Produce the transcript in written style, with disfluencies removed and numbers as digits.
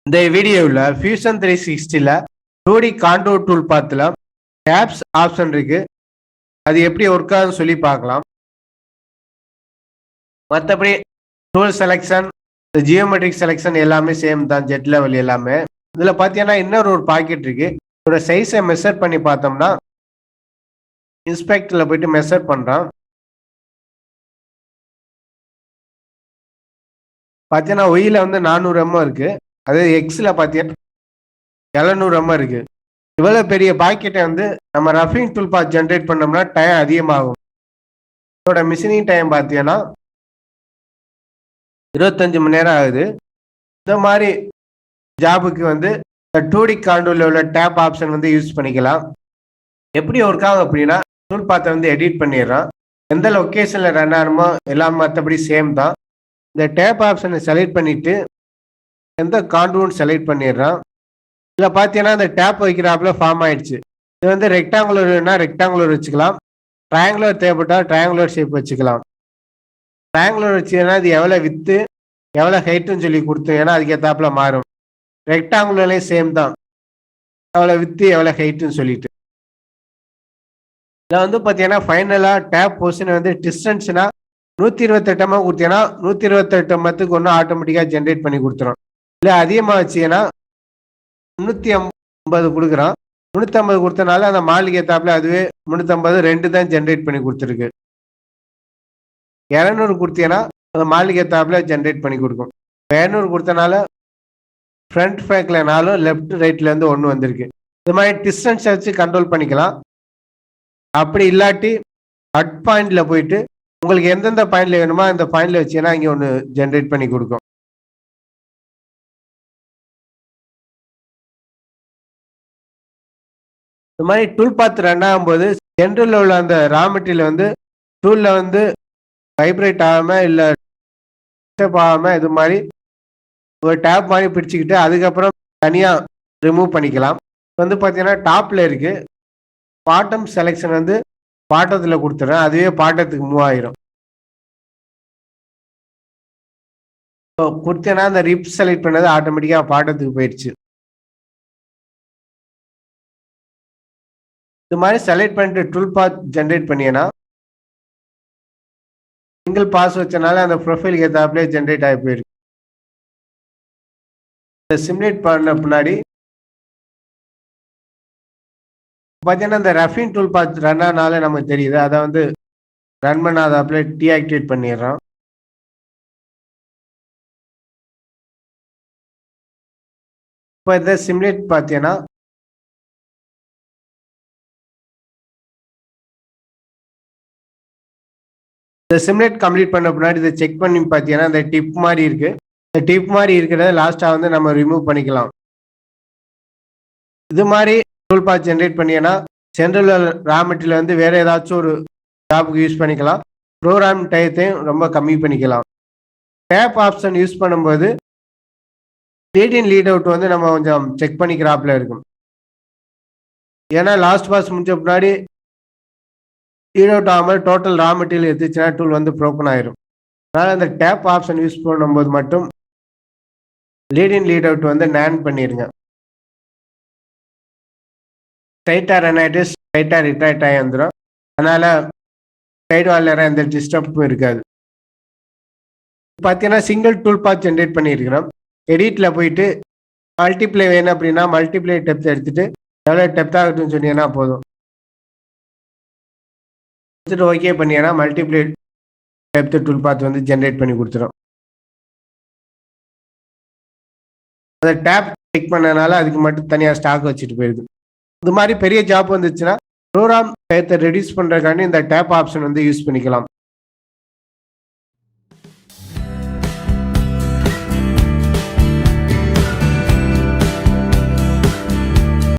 இந்த வீடியோவில் fusion 360ல 2D contour tool பாத்தில் டேப்ஸ் ஆப்ஷன் இருக்கு. அது எப்படி ஒர்க் ஆகுதுன்னு சொல்லி பார்க்கலாம். மற்றபடி டூல் செலெக்ஷன், ஜியோமெட்ரிக் செலெக்ஷன் எல்லாமே சேம் தான், ஜெட் லெவல் எல்லாமே. இதில் பார்த்தீங்கன்னா இன்னொரு பாக்கெட் இருக்கு. இதோட சைஸை மெஷர் பண்ணி பார்த்தோம்னா இன்ஸ்பெக்டரில் போயிட்டு மெஷர் பண்ணுறோம். பார்த்தீங்கன்னா ஒயில வந்து 400 mm இருக்கு. அதே எக்ஸில் பார்த்தீங்கன்னா 700 mm இருக்கு. இவ்வளோ பெரிய பாக்கெட்டை வந்து நம்ம ரஃபிங் டூல் பாத் ஜென்ரேட் பண்ணோம்னா டைம் அதிகமாகும். இதோட மிஷினிங் டைம் பார்த்தீங்கன்னா 25 மணி நேரம் ஆகுது. இந்த மாதிரி ஜாபுக்கு வந்து 2D காண்டூரில் உள்ள டேப் ஆப்ஷன் வந்து யூஸ் பண்ணிக்கலாம். எப்படி ஒர்க் ஆகும் அப்படின்னா, டூல் பாத்தை வந்து எடிட் பண்ணிடுறோம். எந்த லொக்கேஷனில் ரன் ஆகணுமோ எல்லாம் மற்றபடி சேம் தான். இந்த டேப் ஆப்ஷனை செலக்ட் பண்ணிட்டு எந்த காண்டூர்னு செலக்ட் பண்ணிடுறோம். இதில் பார்த்தீங்கன்னா இந்த டேப் வைக்கிறாப்புல ஃபார்ம் ஆயிடுச்சு. இது வந்து ரெக்டாங்குலர்னா ரெக்டாங்குலர் வச்சுக்கலாம், ட்ரையாங்குலர் தேவைப்பட்டால் ட்ரையாங்குலர் ஷேப் வச்சுக்கலாம். ட்ரையாங்குலர் வச்சுன்னா இது எவ்வளோ வித்து எவ்வளோ ஹைட்டுன்னு சொல்லி கொடுத்தோம், ஏன்னா அதுக்கு ஏற்றாப்புல மாறும். ரெக்டாங்குலர்லேயும் சேம் தான், எவ்வளோ வித்து எவ்வளோ ஹைட்டுன்னு சொல்லிட்டு. இதில் வந்து பார்த்தீங்கன்னா ஃபைனலாக டேப் பொசிஷனை வந்து டிஸ்டன்ஸ்னா 128 mm கொடுத்தீங்கன்னா 128 mm ஒன்று ஆட்டோமேட்டிக்காக ஜென்ரேட் பண்ணி கொடுத்துரும். இல்லை அதிகமாக வச்சீங்கன்னா 350 கொடுக்குறோம். 350 கொடுத்தனால அந்த மாலுக்கு ஏற்றாப்புல அதுவே 350 2 தான் ஜென்ரேட் பண்ணி கொடுத்துருக்கு. 200 கொடுத்தீங்கன்னா அந்த மாலுக்கு ஏற்றாப்புல ஜென்ரேட் பண்ணி கொடுக்கும். 200 கொடுத்தனால ஃப்ரண்ட் பேக்கில் 4, லெஃப்ட் ரைட்லேருந்து 1 வந்திருக்கு. இது மாதிரி டிஸ்டன்ஸ் வச்சு கண்ட்ரோல் பண்ணிக்கலாம். அப்படி இல்லாட்டி கட் பாயிண்டில் போயிட்டு உங்களுக்கு எந்தெந்த பாயிண்ட்ல வேணுமோ அந்த பாயிண்ட்ல வச்சீங்கன்னா இங்கே ஒன்று ஜென்ரேட் பண்ணி கொடுக்கும். இந்த மாதிரி டூல் பாத் ரன் ஆகும்போது ஜென்ரலில் உள்ள அந்த ரா மெட்டீரியல் வந்து டூலில் வந்து வைப்ரேட் ஆகாமல் இல்லை டிஸ்டர்ப் ஆகாமல் இது மாதிரி ஒரு டேப் மாதிரி பிடிச்சிக்கிட்டு அதுக்கப்புறம் தனியாக ரிமூவ் பண்ணிக்கலாம். வந்து பார்த்தீங்கன்னா டாப்பில் இருக்குது. பாட்டம் செலெக்ஷன் வந்து பாட்டத்தில் கொடுத்துட்றேன், அதுவே பாட்டத்துக்கு மூவ் ஆயிரும். கொடுத்தேன்னா அந்த ரிப் செலக்ட் பண்ணது ஆட்டோமேட்டிக்காக பாட்டத்துக்கு போயிடுச்சு. இது மாதிரி செலக்ட் பண்ணிட்டு டூல் பாத் ஜென்ரேட் பண்ணியனா சிங்கிள் பாஸ் வச்சனால அந்த ப்ரொஃபைலுக்கு ஏற்றாப்புலே ஜென்ரேட் ஆகி போயிருக்கு. சிமுலேட் பண்ண பின்னாடி பார்த்தீங்கன்னா இந்த ரஃபிங் டூல் பாத் ரன் ஆனாலே நமக்கு தெரியுது. அதை வந்து ரன் பண்ணாதாப்புல டீஆக்டிவேட் பண்ணிடுறோம். இப்போ இதை சிமுலேட் பார்த்தீங்கன்னா இந்த சிமுலேட் கம்ப்ளீட் பண்ண பின்னாடி இதை செக் பண்ணி பார்த்தீங்கன்னா இந்த டிப் மாதிரி இருக்கு. இந்த டிப் மாதிரி இருக்கிறத லாஸ்ட்டாக வந்து நம்ம ரிமூவ் பண்ணிக்கலாம். இது மாதிரி டூல் பாத் ஜென்ரேட் பண்ணியனா சென்ட்ரல் ரா மெட்டீரியல் வந்து வேற ஏதாச்சும் ஒரு ஜாபுக்கு யூஸ் பண்ணிக்கலாம். ப்ரோக்ராம் டயத்தையும் ரொம்ப கம்மி பண்ணிக்கலாம். டேப் ஆப்ஷன் யூஸ் பண்ணும்போது லீட் இன் லீட் அவுட் வந்து நம்ம கொஞ்சம் செக் பண்ணிக்கிறாப்புல இருக்கும். ஏன்னா லாஸ்ட் பாஸ் முடிஞ்ச பின்னாடி லீட் அவுட் ஆகாமல் டோட்டல் ரா மெட்டீரியல் எடுத்துச்சுன்னா டூல் வந்து ப்ரோக்கன் ஆயிரும். அதனால் அந்த டேப் ஆப்ஷன் யூஸ் பண்ணும்போது மட்டும் லீட் இன் லீட் அவுட் வந்து நேன் பண்ணிடுங்க. ஸ்ட்ரைட்டாக ரன் ஆகிட்டு ஸ்ட்ரைட்டாக ரிட்ராக்ட் ஆகி வந்துடும். அதனால் சைடு வாலில் எந்த டிஸ்டர்பும் இருக்காது. பார்த்தீங்கன்னா சிங்கிள் டூல் பாத் ஜென்ரேட் பண்ணியிருக்கிறோம். எடிட்டில் போயிட்டு மல்டிப்ளை வேணும் அப்படின்னா மல்டிப்ளை டெப்த் எடுத்துகிட்டு எவ்வளோ டெப்த் ஆகட்டும்னு சொன்னீங்கன்னா போதும். எடுத்துகிட்டு ஓகே பண்ணிங்கன்னா மல்டிப்ளை டெப்த் டூல் பாத் வந்து ஜென்ரேட் பண்ணி கொடுத்துரும். அந்த டேப் செக் பண்ணனால அதுக்கு மட்டும் தனியாக ஸ்டாக் வச்சுட்டு போயிடுது. இது மாதிரி பெரிய ஜாப் வந்துச்சுன்னா ப்ரோக்ராம் டயத்தை ரெடியூஸ் பண்ணுறதுக்காண்டி இந்த டேப் ஆப்ஷன் வந்து யூஸ் பண்ணிக்கலாம்.